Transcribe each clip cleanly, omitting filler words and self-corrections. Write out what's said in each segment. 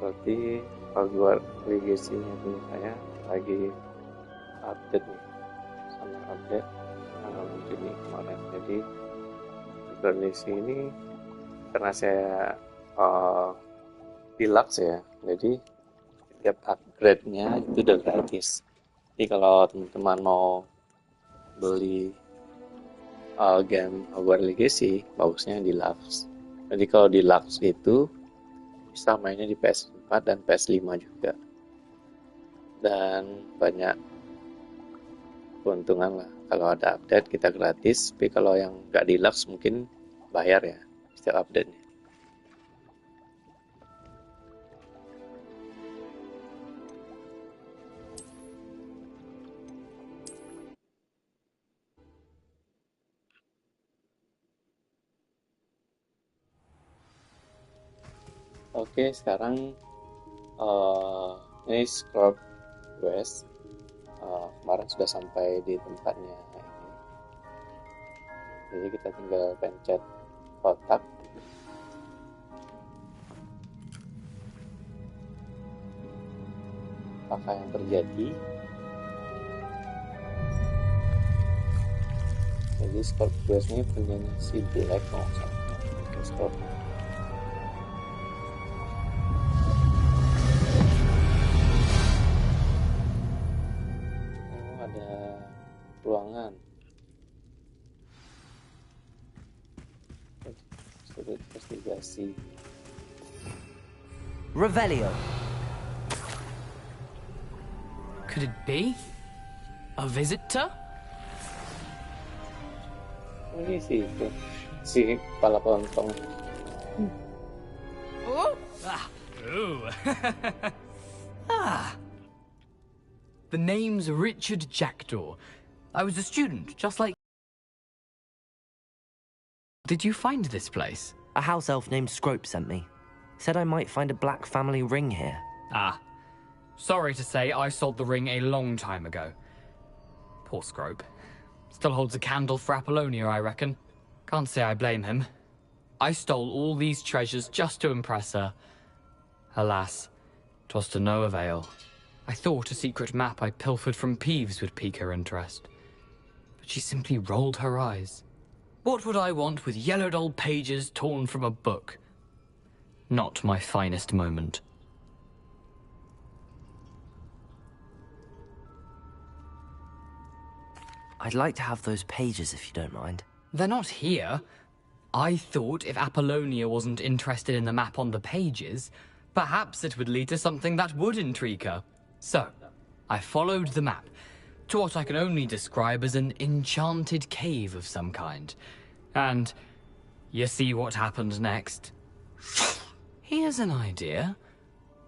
Berarti Hogwarts Legacy-nya dulu saya lagi update nih, sama update tanggal Juni kemarin. Jadi Hogwarts Legacy ini karena saya deluxe ya, jadi setiap upgrade-nya itu udah gratis. Jadi kalau teman-teman mau beli game Hogwarts Legacy, bagusnya yang deluxe. Jadi kalau deluxe itu bisa mainnya di PS4 dan PS5 juga. Dan banyak keuntungan lah. Kalau ada update kita gratis, tapi kalau yang nggak deluxe mungkin bayar ya setiap update-nya. Oke, sekarang ini scroll west. Kemarin sudah sampai di tempatnya ini. Jadi kita tinggal pencet kotak. Apakah yang terjadi? Jadi scroll west ini punya si Black scroll. Ruangan sudut investigasi. Revelio. Could it be a visitor? Ini sih itu si kepala kelontong. Oh, The name's Richard Jackdaw. I was a student, just like... Did you find this place? A house elf named Scrope sent me. Said I might find a black family ring here. Ah. Sorry to say, I sold the ring a long time ago. Poor Scrope. Still holds a candle for Apollonia, I reckon. Can't say I blame him. I stole all these treasures just to impress her. Alas, 'twas to no avail. I thought a secret map I pilfered from Peeves would pique her interest. But she simply rolled her eyes. What would I want with yellowed old pages torn from a book? Not my finest moment. I'd like to have those pages if you don't mind. They're not here. I thought if Apollonia wasn't interested in the map on the pages, perhaps it would lead to something that would intrigue her. So, I followed the map to what I can only describe as an enchanted cave of some kind. And you see what happened next? Here's an idea.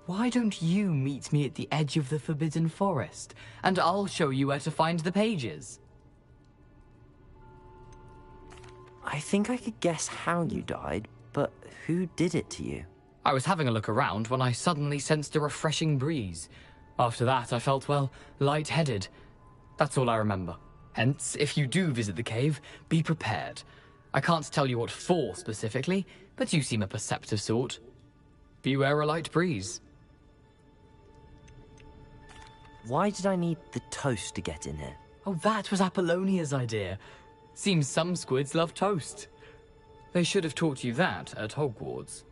Why don't you meet me at the edge of the Forbidden Forest, and I'll show you where to find the pages? I think I could guess how you died, but who did it to you? I was having a look around when I suddenly sensed a refreshing breeze. After that, I felt, well, lightheaded. That's all I remember. Hence, if you do visit the cave, be prepared. I can't tell you what for specifically, but you seem a perceptive sort. Beware a light breeze. Why did I need the toast to get in here? Oh, that was Apollonia's idea. Seems some squids love toast. They should have taught you that at Hogwarts.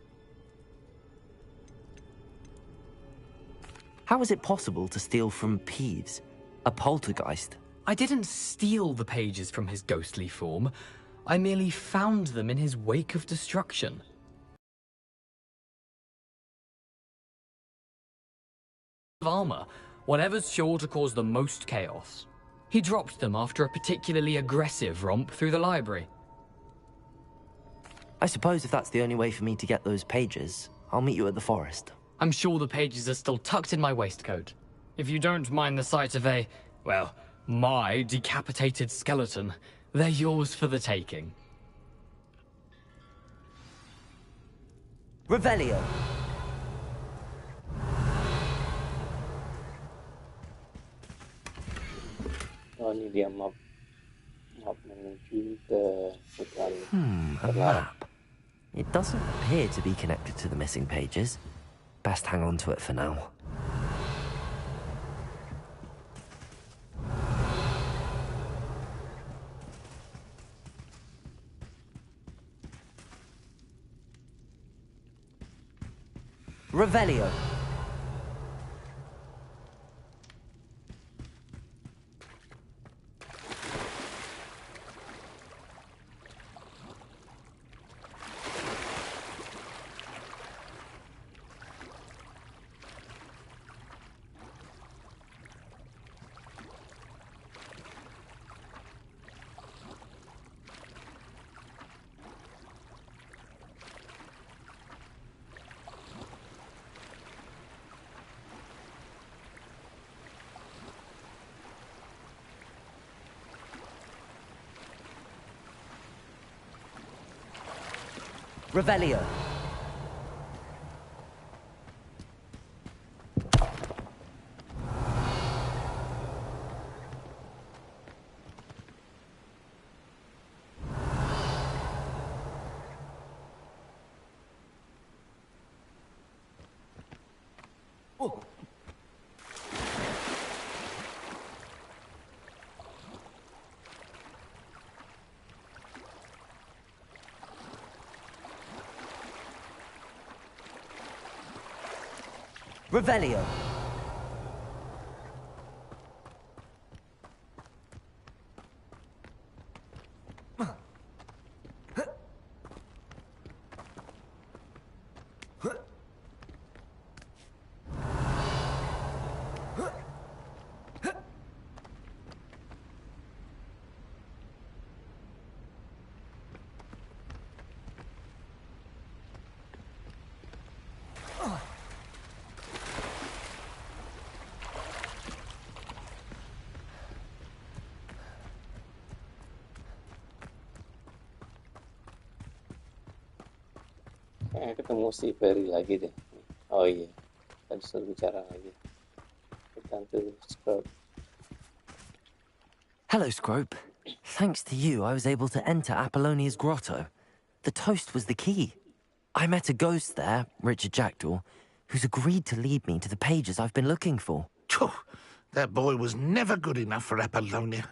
How is it possible to steal from Peeves? A poltergeist? I didn't steal the pages from his ghostly form. I merely found them in his wake of destruction. Armor, whatever's sure to cause the most chaos. He dropped them after a particularly aggressive romp through the library. I suppose if that's the only way for me to get those pages, I'll meet you at the forest. I'm sure the pages are still tucked in my waistcoat. If you don't mind the sight of a, well, my decapitated skeleton, they're yours for the taking. Revelio! Oh, ini dia map menuju ke hutan. A map. It doesn't appear to be connected to the missing pages. Best hang on to it for now. Revelio. Revelio. Revelio. Ketemu si Ferry lagi deh. Oh iya, tadi suruh bicara lagi. Tante Scrub. Hello, Scrope. Thanks to you, I was able to enter Apollonia's grotto. The toast was the key. I met a ghost there, Richard Jackdaw, who's agreed to lead me to the pages I've been looking for. Phew, that boy was never good enough for Apollonia.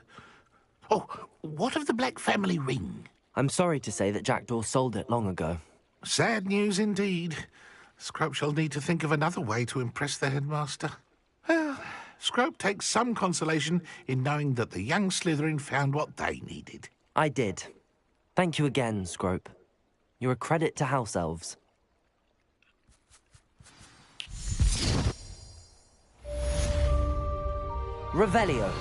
Oh, what of the Black family ring? I'm sorry to say that Jackdaw sold it long ago. Sad news indeed. Scrope shall need to think of another way to impress the headmaster. Well, Scrope takes some consolation in knowing that the young Slytherin found what they needed. I did. Thank you again, Scrope. You're a credit to House Elves. Revelio.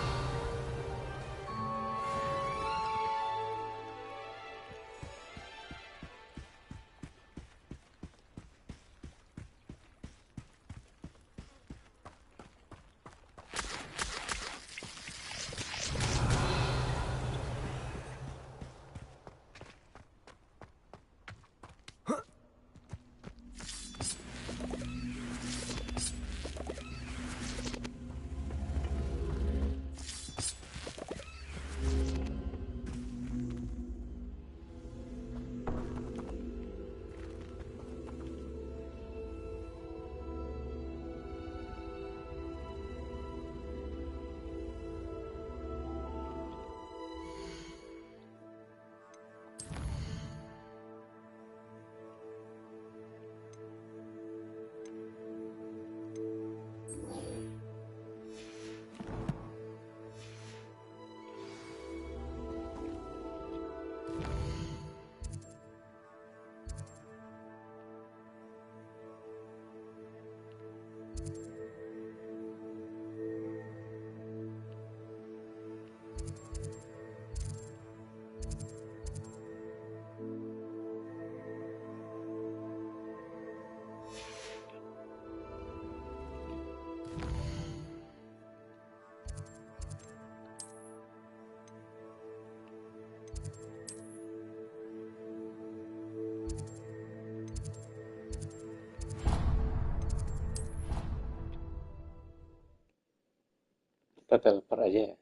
Kita teleport aja ya.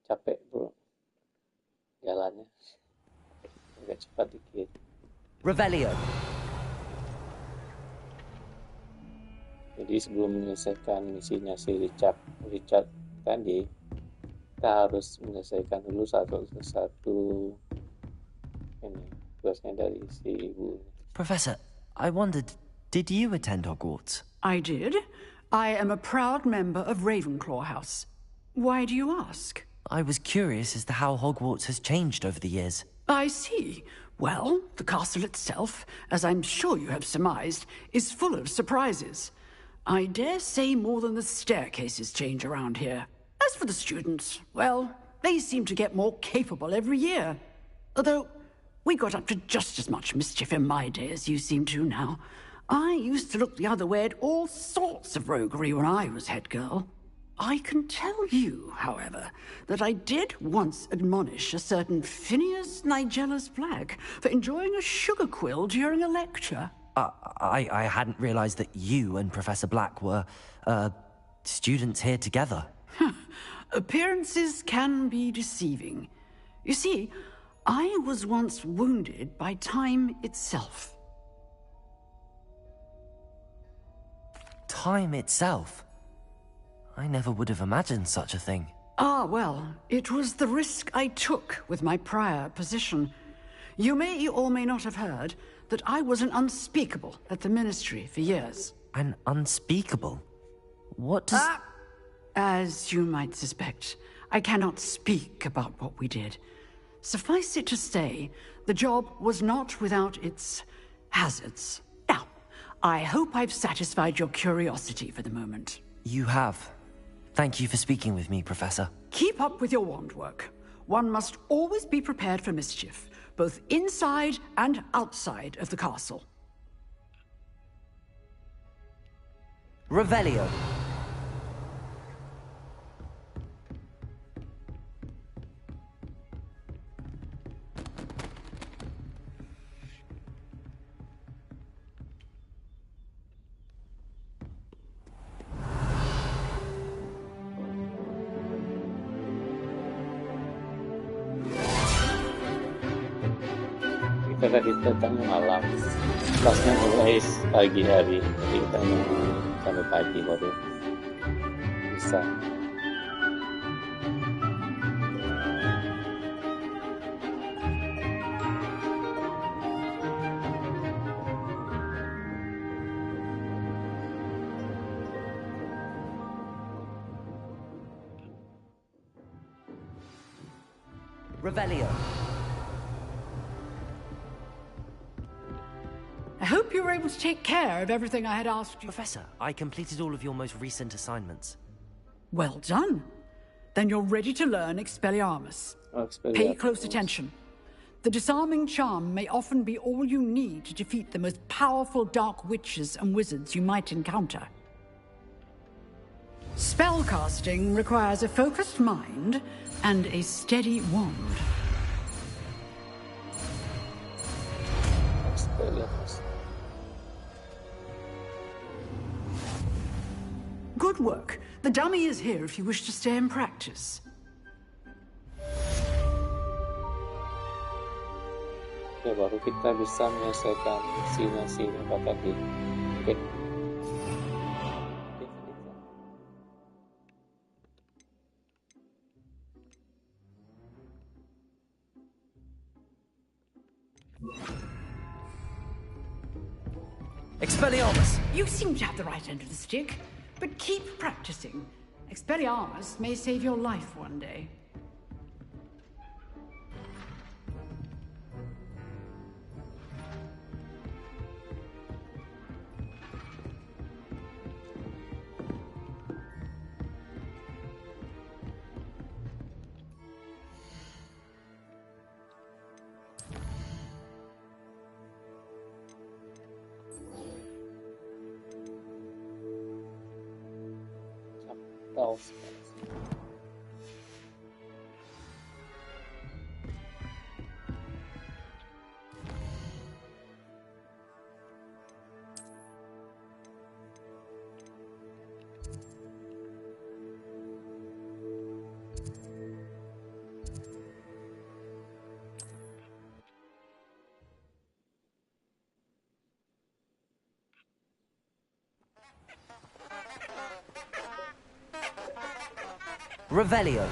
Capek bro. Jalannya. Agak cepat dikit. Revelio. Jadi sebelum menyelesaikan misinya si Richard tadi, kita harus menyelesaikan dulu satu ini tugasnya dari si ibu. Professor, I wondered, did you attend Hogwarts? I did. I am a proud member of Ravenclaw House. Why do you ask? I was curious as to how Hogwarts has changed over the years. I see. Well, the castle itself, as I'm sure you have surmised, is full of surprises. I dare say more than the staircases change around here. As for the students, well, they seem to get more capable every year. Although, we got up to just as much mischief in my day as you seem to now. I used to look the other way at all sorts of roguery when I was head girl. I can tell you, however, that I did once admonish a certain Phineas Nigella's Black for enjoying a sugar quill during a lecture. I hadn't realized that you and Professor Black were, students here together. Appearances can be deceiving. You see, I was once wounded by time itself. Time itself? I never would have imagined such a thing. Ah, well, it was the risk I took with my prior position. You may or may not have heard that I was an unspeakable at the Ministry for years. An unspeakable? What does... As you might suspect, I cannot speak about what we did. Suffice it to say, the job was not without its hazards. Now, I hope I've satisfied your curiosity for the moment. You have. Thank you for speaking with me, Professor. Keep up with your wand work. One must always be prepared for mischief, both inside and outside of the castle. Revelio. Kita tadi datang malam, kelasnya mulai pagi hari, jadi kita nunggu sampai pagi baru bisa. Revelio. I hope you were able to take care of everything I had asked you. Professor, I completed all of your most recent assignments. Well done. Then you're ready to learn Expelliarmus. Pay close attention. The disarming charm may often be all you need to defeat the most powerful dark witches and wizards you might encounter. Spellcasting requires a focused mind and a steady wand. Good work. The dummy is here if you wish to stay and practice. Oke, baru kita bisa menyelesaikan misi apa tadi. Oke. Expelliarmus! You seem to have the right end of the stick, but keep practicing. Expelliarmus may save your life one day. Revelio.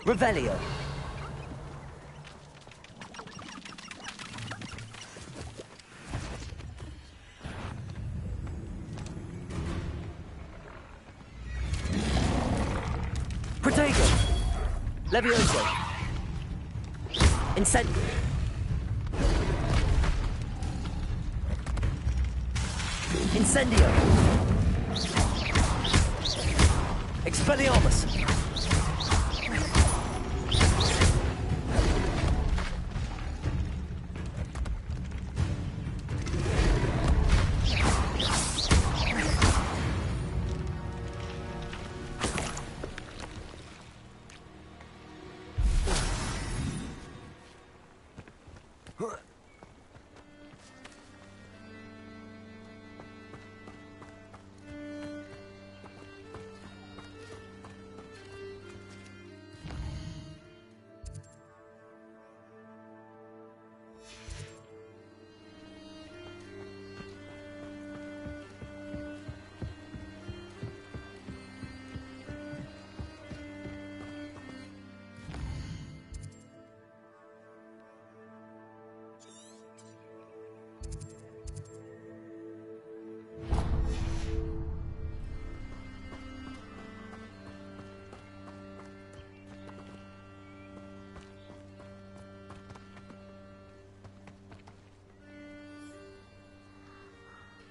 Revelio. Protego. Levioso. Incendio. Incendio. Expelliarmus.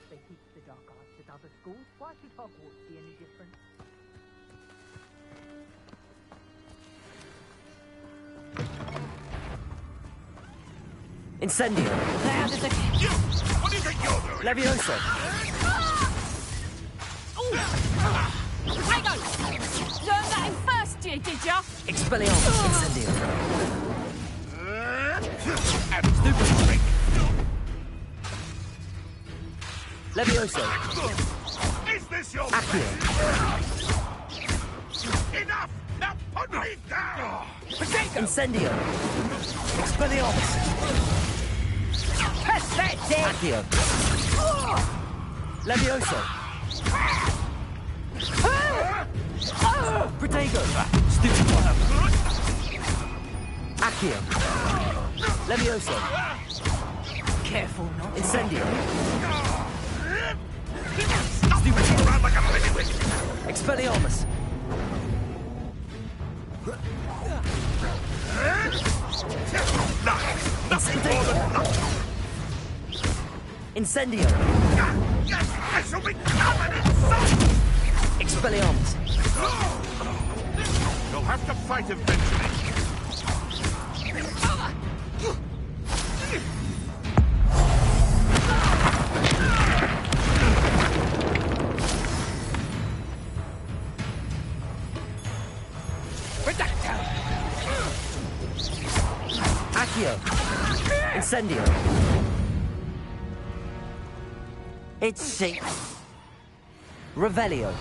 They teach the dark arts at other schools. Why should Hogwarts be any different? Incendio. You! What do you think you're doing? Levioso. Hang on! Learned that in first year, did ya? Expelliarmus. Incendio. And stupid trick. Levioso. Is this your Accio. Enough! Now put me down! Incendio. Expelliarmus. Pathetic! Accio. Levioso. Protego. Stupid one. Accio. Levioso. Careful not. Incendio. Stupid around like a pennywig! Expelliarmus. Nothing more than nothing! Incendio. Yes, I shall be covered in salt! Expelliarmus. You'll have to fight eventually. Accio. Incendio. It's she. Revelio.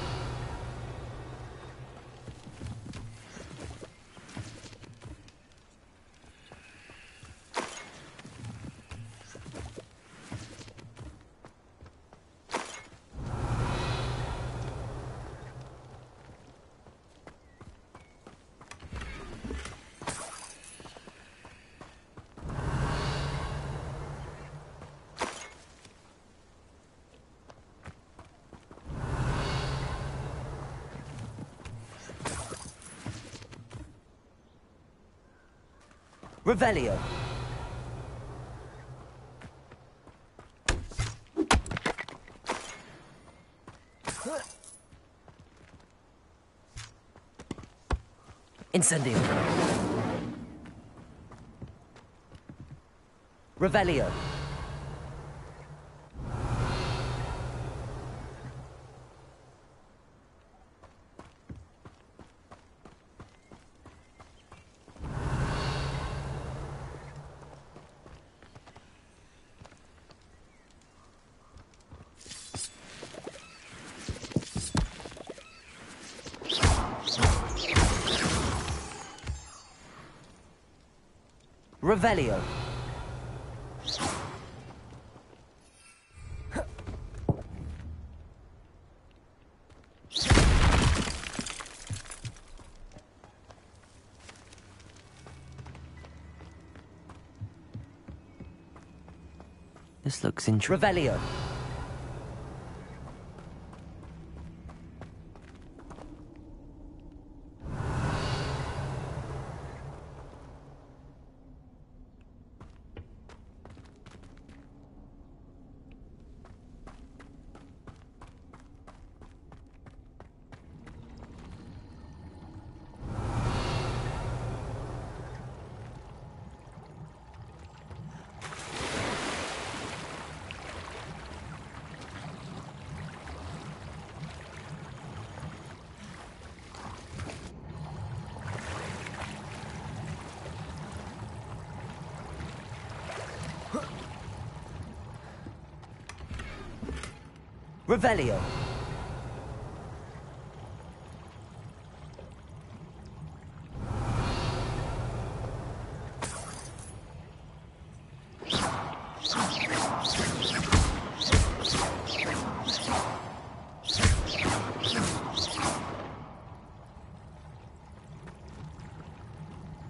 Revelio. Incendio. Revelio. Revelio. This looks interesting. Revelio. Revelio.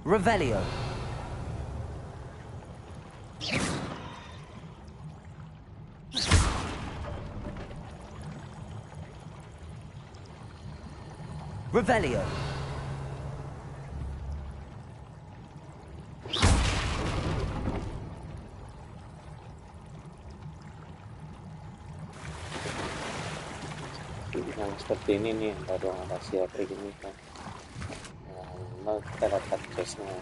Revelio. Revelio. Yang seperti ini nih, yang baru rahasia kayak gini kan. Nah, kita dapat chestnya.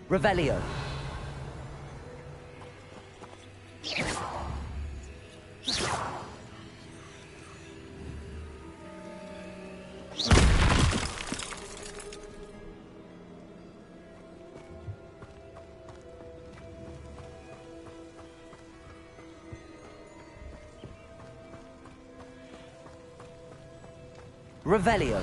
Revelio. Revelio.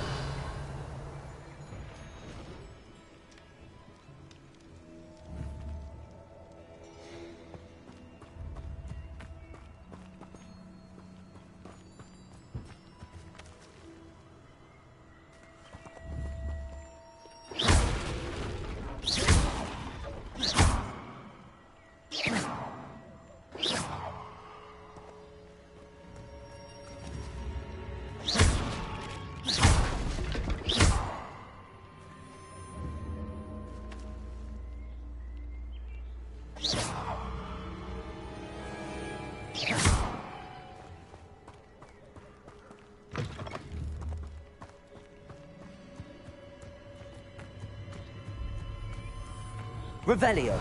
Revelio.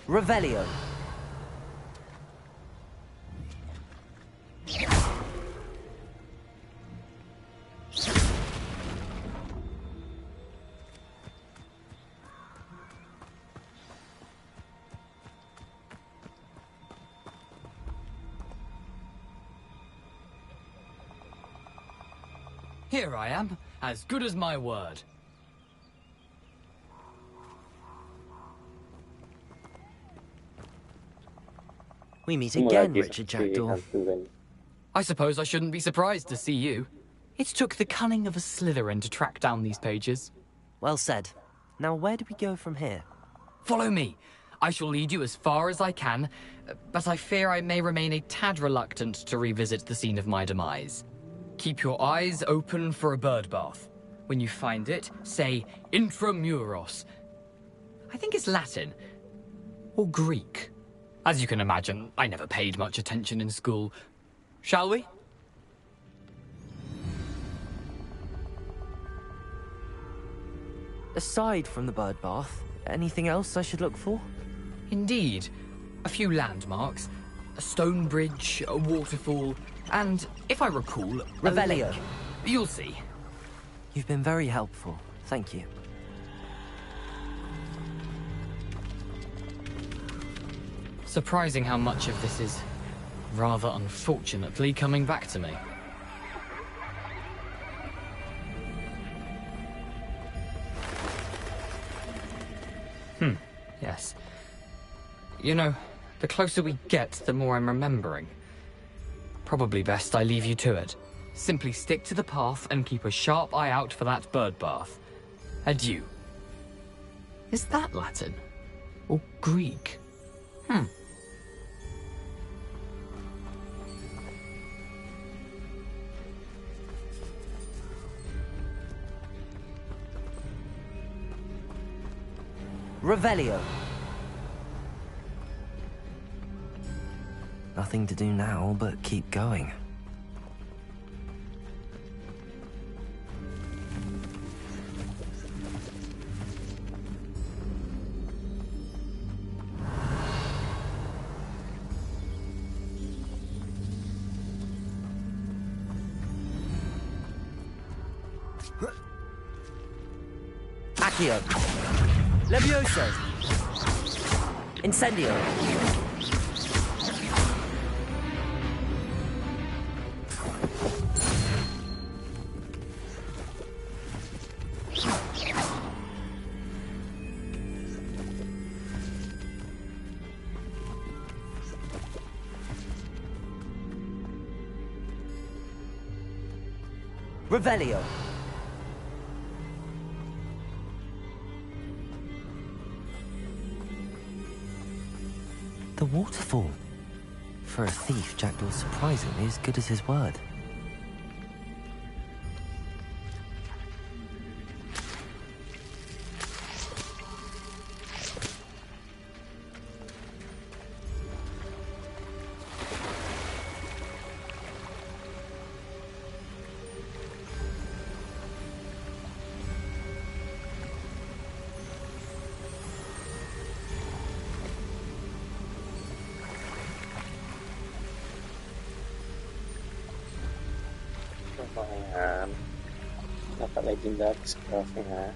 Revelio. Here I am, as good as my word. We meet Ketemu again, lagi Richard sama si Jackdaw. hantu kan. I suppose I shouldn't be surprised to see you. It took the cunning of a Slytherin to track down these pages. Well said. Now where do we go from here? Follow me. I shall lead you as far as I can, but I fear I may remain a tad reluctant to revisit the scene of my demise. Keep your eyes open for a bird bath. When you find it, say intramuros. I think it's Latin. Or Greek. As you can imagine, I never paid much attention in school. Shall we? Aside from the bird bath, anything else I should look for? Indeed. A few landmarks. A stone bridge, a waterfall, and, if I recall, a Revelio. lake. You'll see. You've been very helpful. Thank you. Surprising how much of this is, rather unfortunately, coming back to me. Yes. You know, the closer we get, the more I'm remembering. Probably best I leave you to it. Simply stick to the path and keep a sharp eye out for that bird bath. Adieu. Is that Latin? Or Greek? Revelio. Nothing to do now but keep going. Accio. Levioso. Incendio. Revelio. The waterfall. For a thief, Jackdaw's surprisingly as good as his word. Lumayan dapat legendary scrollnya.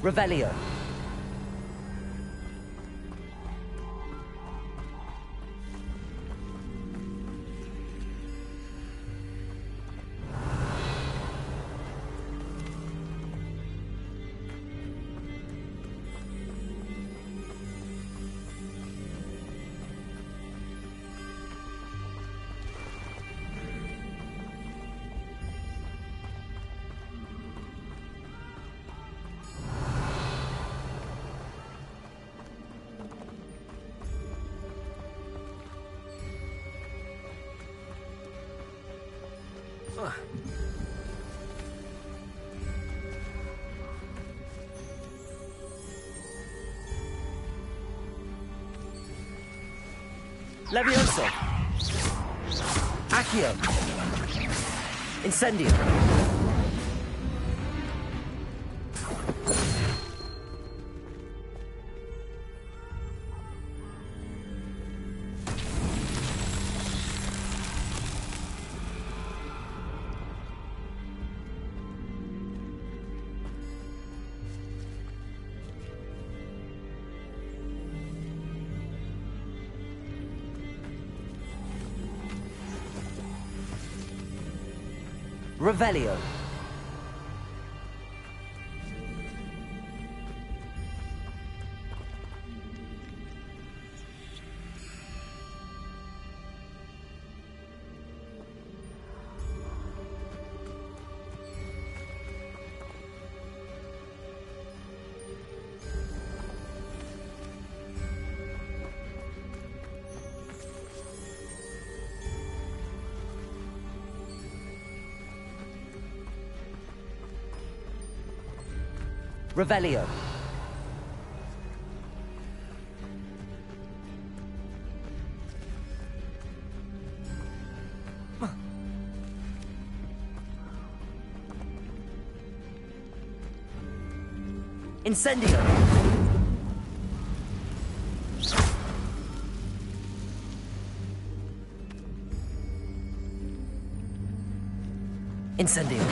Revelio. Levioso. Accio. Incendio. Revelio. Revelio. Incendio. Incendio.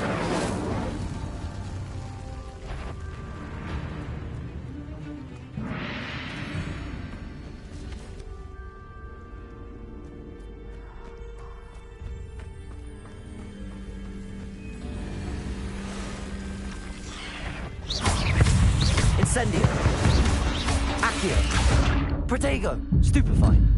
Incendio. Accio. Protego. Stupefy.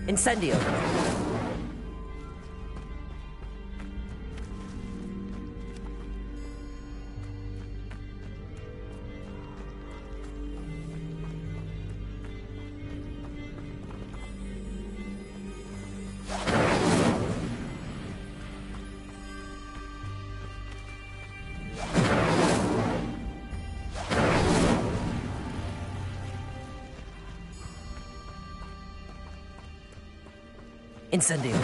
Incendio. Incendio.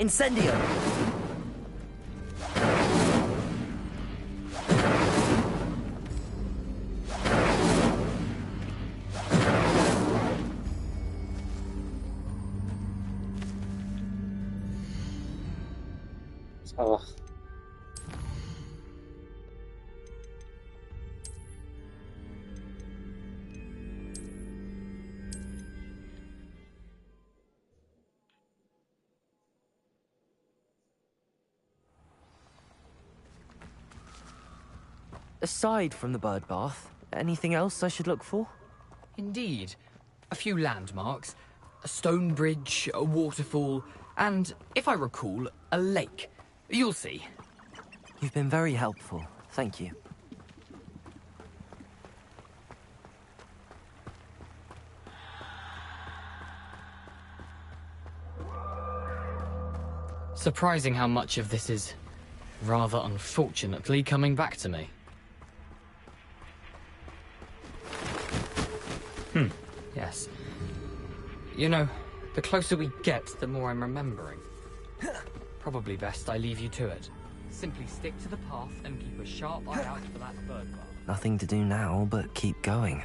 Incendio. Salah. Aside from the bird bath, anything else I should look for? Indeed. A few landmarks. a stone bridge, a waterfall, and, if I recall, a lake. You'll see. You've been very helpful. Thank you. Surprising how much of this is, rather unfortunately, coming back to me. Yes. You know, the closer we get, the more I'm remembering. Probably best I leave you to it. Simply stick to the path and keep a sharp eye out for that bird bar. Nothing to do now but keep going.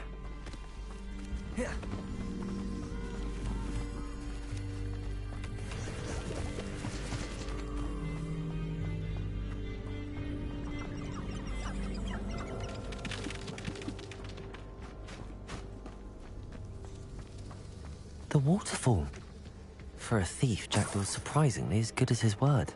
The waterfall. For a thief, Jackdaw's surprisingly as good as his word.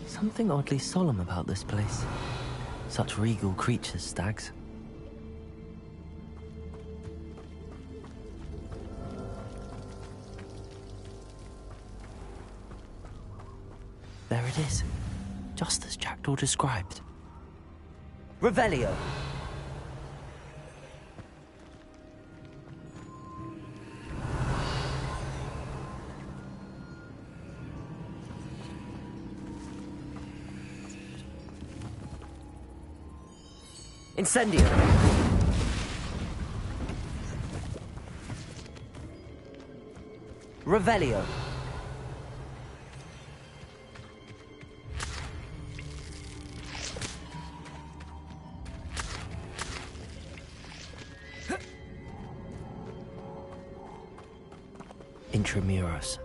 Something oddly solemn about this place. Such regal creatures, stags. There it is, just as Jackdaw described. Revelio. Incendio. Revelio. Intramuros.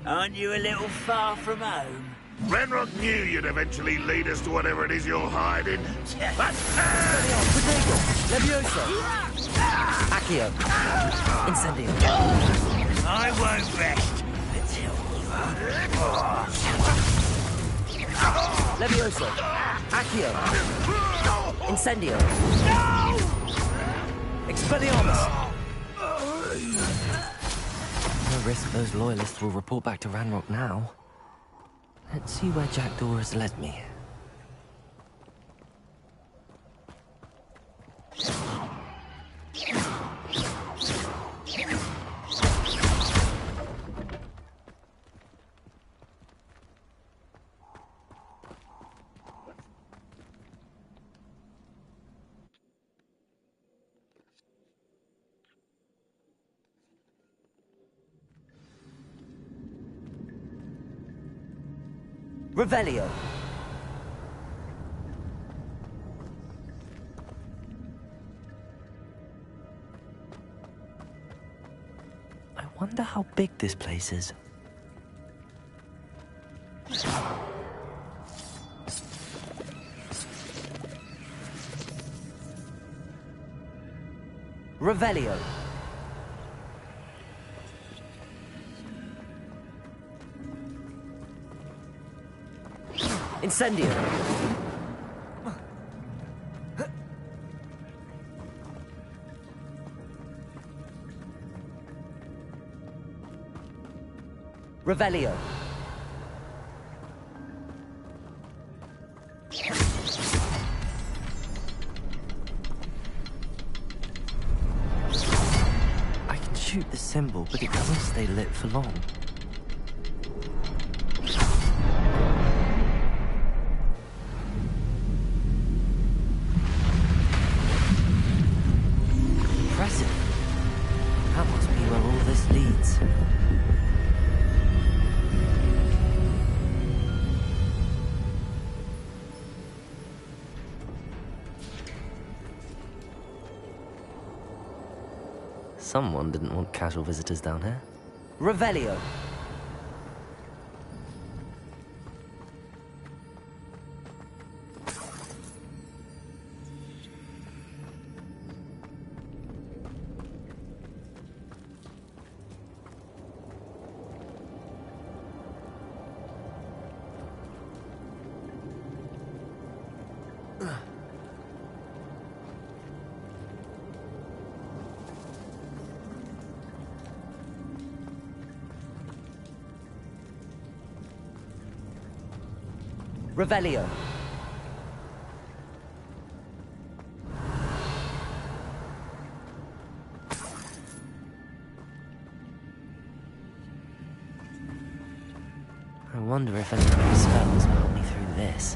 Aren't you a little far from home? Renrock knew you'd eventually lead us to whatever it is you're hiding. Levioso. Accio. Incendio. I won't rest until Levioso. Accio. Incendio. Expelliarmus. No risk those loyalists will report back to Ranrock now. Let's see where Jackdaw has led me. Revelio. I wonder how big this place is. Revelio. Incendio. Revelio. I can shoot the symbol, but it doesn't stay lit for long. Impressive. That must be where all this leads. Someone didn't want casual visitors down here. Revelio. Revelio. I wonder if any of the spells will help me through this.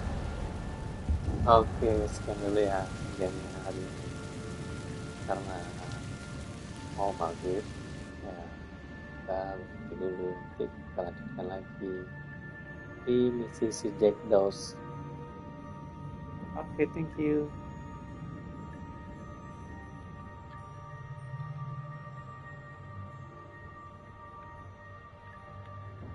Oke, sekian dulu ya gamenya hari ini. Karena mau maghrib, ya kita berhenti dulu. Nanti kita lanjutkan lagi di misi si Jack Dawes. Oke, thank you.